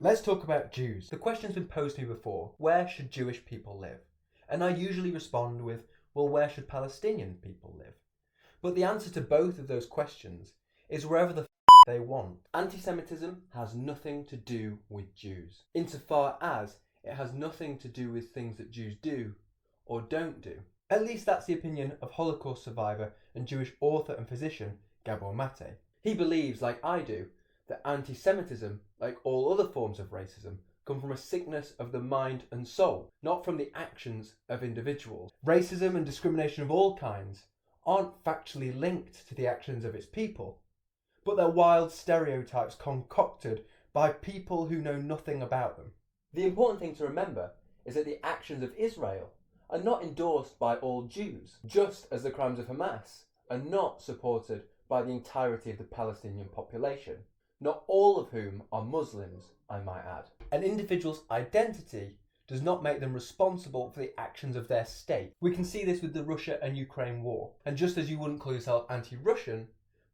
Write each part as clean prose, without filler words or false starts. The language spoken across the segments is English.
Let's talk about Jews. The question's been posed to me before: where should Jewish people live? And I usually respond with, well, where should Palestinian people live? But the answer to both of those questions is wherever the they want. Anti-Semitism has nothing to do with Jews, insofar as it has nothing to do with things that Jews do or don't do. At least that's the opinion of Holocaust survivor and Jewish author and physician Gabor Mate. He believes, like I do, that anti-Semitism, like all other forms of racism, come from a sickness of the mind and soul, not from the actions of individuals. Racism and discrimination of all kinds aren't factually linked to the actions of its people, but they're wild stereotypes concocted by people who know nothing about them. The important thing to remember is that the actions of Israel are not endorsed by all Jews, just as the crimes of Hamas are not supported by the entirety of the Palestinian population, not all of whom are Muslims, I might add. An individual's identity does not make them responsible for the actions of their state. We can see this with the Russia and Ukraine war. And just as you wouldn't call yourself anti-Russian,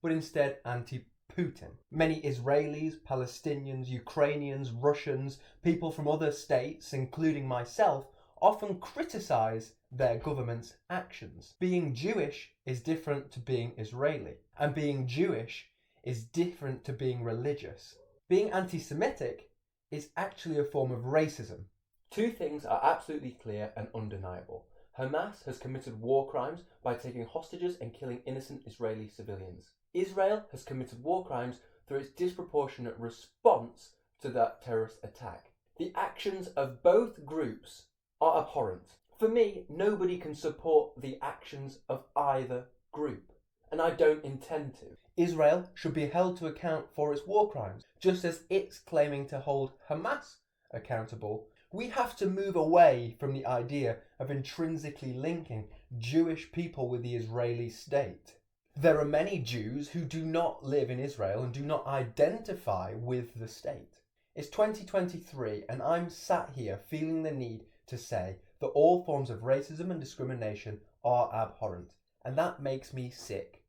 but instead anti-Putin. Many Israelis, Palestinians, Ukrainians, Russians, people from other states, including myself, often criticise their government's actions. Being Jewish is different to being Israeli, and being Jewish is different to being religious. Being anti-Semitic is actually a form of racism. Two things are absolutely clear and undeniable. Hamas has committed war crimes by taking hostages and killing innocent Israeli civilians. Israel has committed war crimes through its disproportionate response to that terrorist attack. The actions of both groups are abhorrent. For me, nobody can support the actions of either group, and I don't intend to. Israel should be held to account for its war crimes, just as it's claiming to hold Hamas accountable. We have to move away from the idea of intrinsically linking Jewish people with the Israeli state. There are many Jews who do not live in Israel and do not identify with the state. It's 2023 and I'm sat here feeling the need to say that all forms of racism and discrimination are abhorrent, and that makes me sick.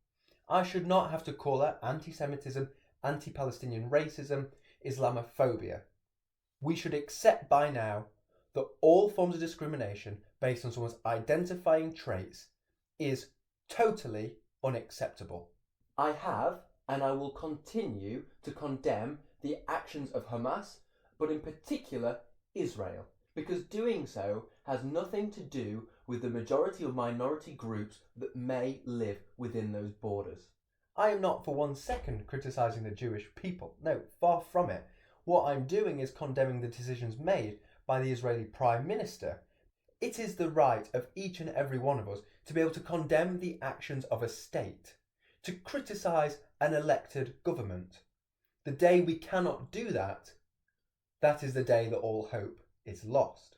I should not have to call out anti-Semitism, anti-Palestinian racism, Islamophobia. We should accept by now that all forms of discrimination based on someone's identifying traits is totally unacceptable. I have and I will continue to condemn the actions of Hamas, but in particular Israel, because doing so has nothing to do with the majority or minority groups that may live within those borders. I am not for 1 second criticising the Jewish people. No, far from it. What I'm doing is condemning the decisions made by the Israeli Prime Minister. It is the right of each and every one of us to be able to condemn the actions of a state, to criticise an elected government. The day we cannot do that, that is the day that all hope is lost.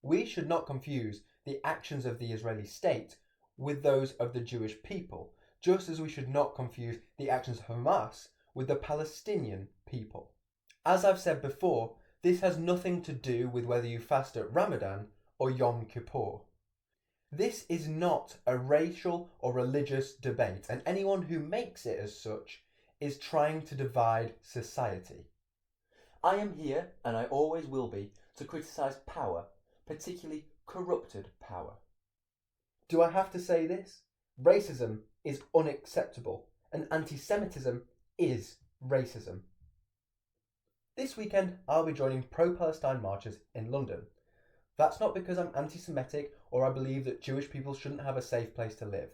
We should not confuse the actions of the Israeli state with those of the Jewish people, just as we should not confuse the actions of Hamas with the Palestinian people. As I've said before, this has nothing to do with whether you fast at Ramadan or Yom Kippur. This is not a racial or religious debate, and anyone who makes it as such is trying to divide society. I am here, and I always will be, to criticise power, particularly corrupted power. Do I have to say this? Racism is unacceptable, and anti-Semitism is racism. This weekend, I'll be joining pro-Palestine marchers in London. That's not because I'm anti-Semitic or I believe that Jewish people shouldn't have a safe place to live.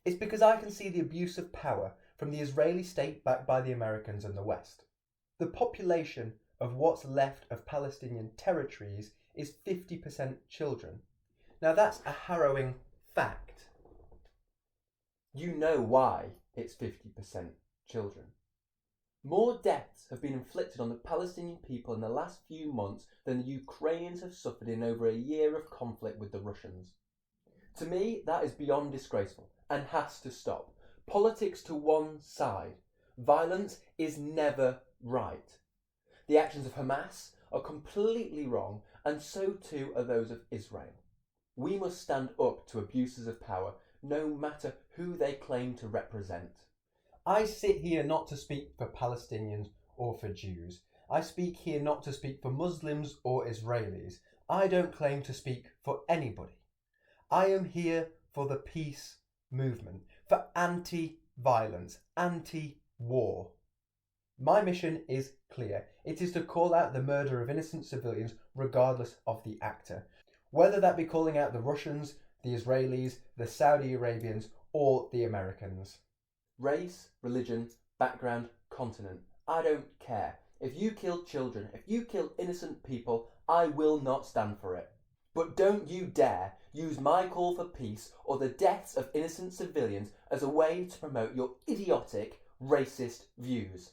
It's because I can see the abuse of power from the Israeli state backed by the Americans and the West. The population of what's left of Palestinian territories is 50% children. Now that's a harrowing fact. You know why it's 50% children. More deaths have been inflicted on the Palestinian people in the last few months than the Ukrainians have suffered in over a year of conflict with the Russians. To me, that is beyond disgraceful and has to stop. Politics to one side. Violence is never right. The actions of Hamas are completely wrong, and so too are those of Israel. We must stand up to abusers of power, no matter who they claim to represent. I sit here not to speak for Palestinians or for Jews. I speak here not to speak for Muslims or Israelis. I don't claim to speak for anybody. I am here for the peace movement, for anti-violence, anti-war. My mission is clear. It is to call out the murder of innocent civilians regardless of the actor. Whether that be calling out the Russians, the Israelis, the Saudi Arabians, or the Americans. Race, religion, background, continent. I don't care. If you kill children, if you kill innocent people, I will not stand for it. But don't you dare use my call for peace or the deaths of innocent civilians as a way to promote your idiotic, racist views.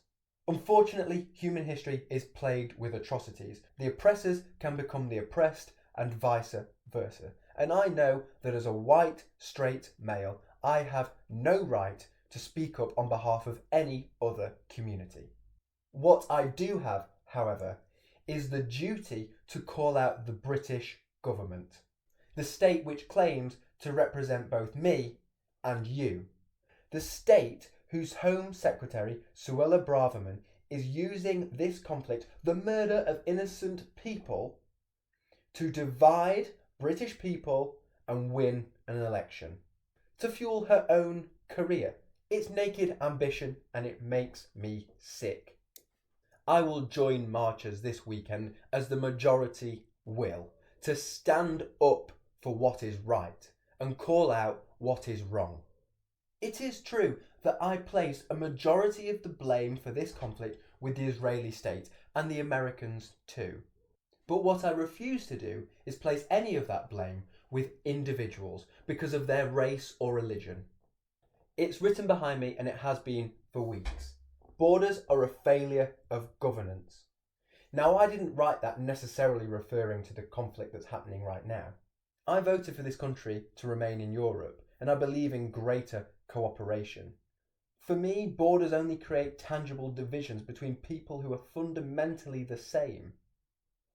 Unfortunately, human history is plagued with atrocities. The oppressors can become the oppressed and vice versa. And I know that as a white, straight male, I have no right to speak up on behalf of any other community. What I do have, however, is the duty to call out the British government, the state which claims to represent both me and you, the state whose Home Secretary, Suella Braverman, is using this conflict, the murder of innocent people, to divide British people and win an election, to fuel her own career. It's naked ambition and it makes me sick. I will join marchers this weekend, as the majority will, to stand up for what is right and call out what is wrong. It is true that I place a majority of the blame for this conflict with the Israeli state and the Americans too. But what I refuse to do is place any of that blame with individuals because of their race or religion. It's written behind me and it has been for weeks. Borders are a failure of governance. Now, I didn't write that necessarily referring to the conflict that's happening right now. I voted for this country to remain in Europe, and I believe in greater cooperation. For me, borders only create tangible divisions between people who are fundamentally the same.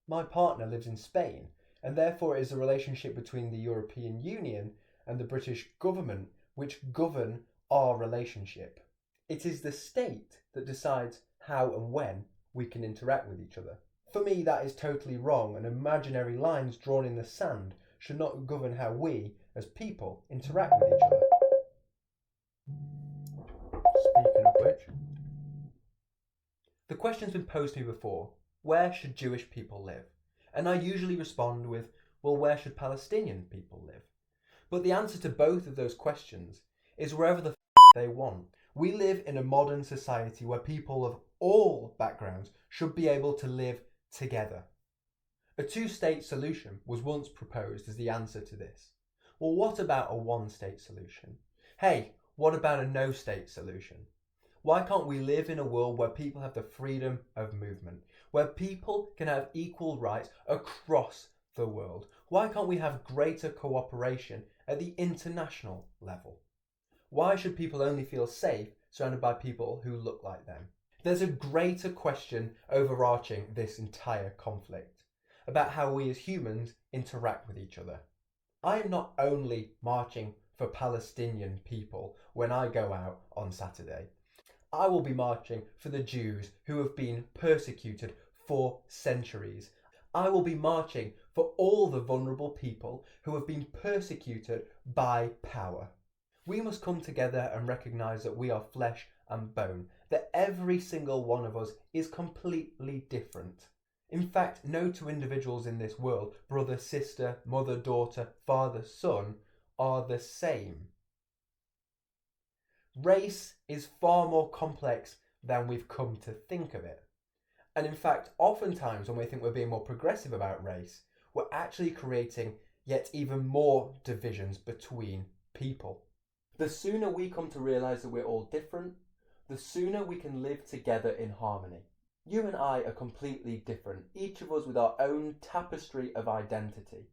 My partner lives in Spain, and therefore it is a relationship between the European Union and the British government which govern our relationship. It is the state that decides how and when we can interact with each other. For me, that is totally wrong, and imaginary lines drawn in the sand should not govern how we, as people, interact with each other. Speaking of which, the question's been posed to me before: where should Jewish people live? And I usually respond with, well, where should Palestinian people live? But the answer to both of those questions is wherever the they want. We live in a modern society where people of all backgrounds should be able to live together. A two-state solution was once proposed as the answer to this. Well, what about a one-state solution? Hey, what about a no-state solution? Why can't we live in a world where people have the freedom of movement, where people can have equal rights across the world? Why can't we have greater cooperation at the international level? Why should people only feel safe surrounded by people who look like them? There's a greater question overarching this entire conflict, about how we as humans interact with each other. I am not only marching for Palestinian people when I go out on Saturday. I will be marching for the Jews who have been persecuted for centuries. I will be marching for all the vulnerable people who have been persecuted by power. We must come together and recognise that we are flesh and bone, that every single one of us is completely different. In fact, no two individuals in this world, brother, sister, mother, daughter, father, son, are the same. Race is far more complex than we've come to think of it. And in fact, oftentimes when we think we're being more progressive about race, we're actually creating yet even more divisions between people. The sooner we come to realise that we're all different, the sooner we can live together in harmony. You and I are completely different, each of us with our own tapestry of identity.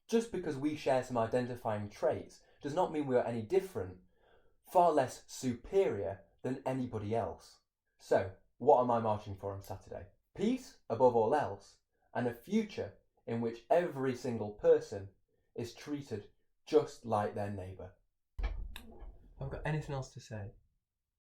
Just because we share some identifying traits does not mean we are any different, far less superior than anybody else. So, what am I marching for on Saturday? Peace above all else, and a future in which every single person is treated just like their neighbour. Have I got anything else to say?